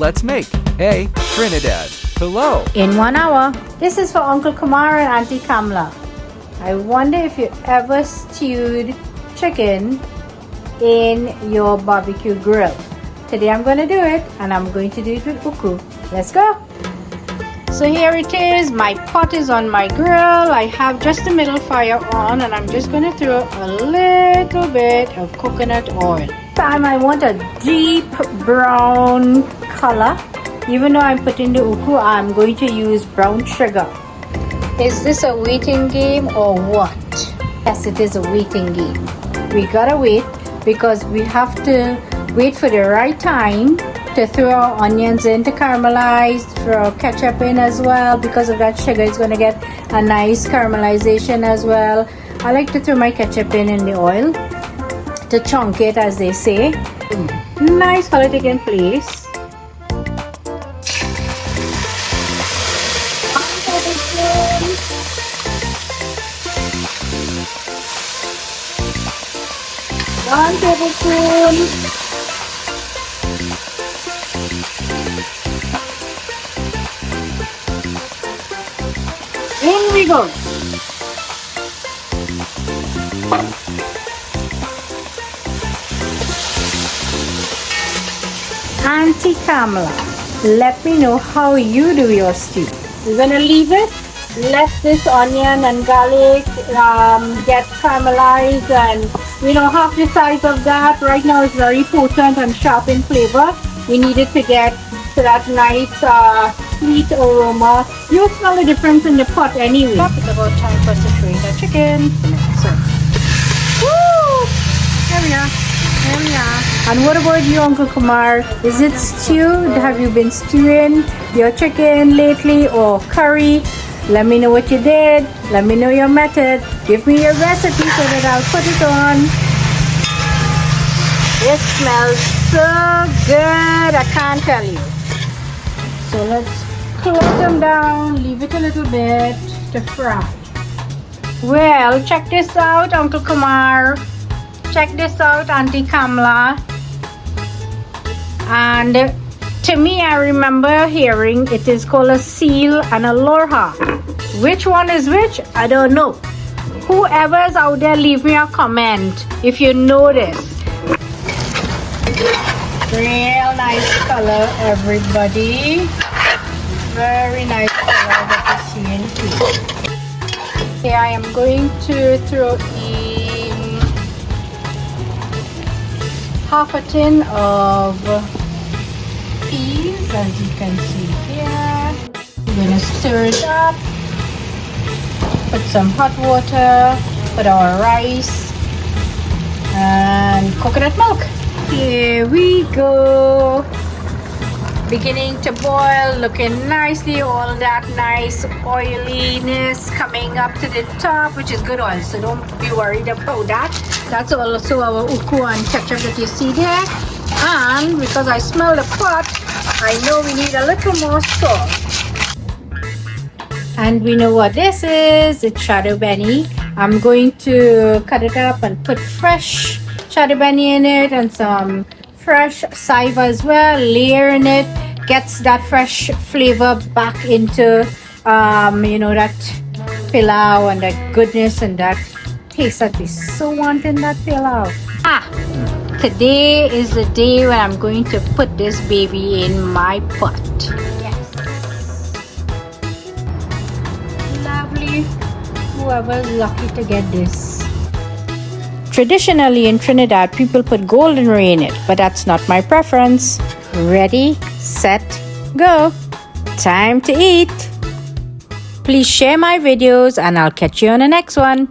Let's make a Trinidad Pelau in 1 hour. This is for Uncle Kumar and Auntie Kamla. I wonder if you ever stewed chicken in your barbecue grill. Today I'm going to do it, and I'm going to do it with Roucou. Let's go. So here it is. My pot is on my grill. I have just the middle fire on, and I'm just going to throw a little bit of coconut oil. I want a deep brown color. Even though I'm putting the Roucou, I'm going to use brown sugar. Is this a waiting game or what? Yes, it is a waiting game. We gotta wait because we have to wait for the right time to throw our onions in to caramelize, throw ketchup in as well. Because of that sugar, it's going to get a nice caramelization as well. I like to throw my ketchup in the oil to chunk it, as they say. Nice color taking place. One tablespoon. In we go. Auntie Kamla, let me know how you do your stew. We're gonna leave it. Let this onion and garlic get caramelized, and half the size of that. Right now it's very potent and sharp in flavor. We need it to get to that nice sweet aroma. You smell the difference in the pot anyway. It's about time for us to train the chicken. So, woo! There we are. There we are. And what about you, Uncle Kumar? Is it stewed? Have you been stewing your chicken lately, or curry? Let me know what you did. Let me know your method. Give me your recipe so that I'll put it on. It smells so good, I can't tell you. So let's close them down, leave it a little bit to fry. Well, check this out, Uncle Kumar. Check this out, Auntie Kamla. And to me, I remember hearing it is called a seal and a lorha. Which one is which? I don't know. Whoever's out there, leave me a comment if you know this. Real nice color, everybody. Very nice color that you're seeing too. Here I am going to throw in half a tin of peas, as you can see here. We're going to stir it up. Put some hot water, put our rice and coconut milk. Here we go. Beginning to boil, looking nicely, all that nice oiliness coming up to the top, which is good oil, so don't be worried about that. That's also our Roucou and ketchup that you see there. And because I smell the pot, I know we need a little more salt. And we know what this is. It's shadow benny. I'm going to cut it up and put fresh shadow benny in it, and some fresh saiva as well. Layering it gets that fresh flavor back into that pilau and that goodness and that taste that we so want in that pilau. Today is the day when I'm going to put this baby in my pot. Lovely. Whoever's lucky to get this. Traditionally in Trinidad, people put golden ray in it, but that's not my preference. Ready, set, go. Time to eat. Please share my videos, and I'll catch you on the next one.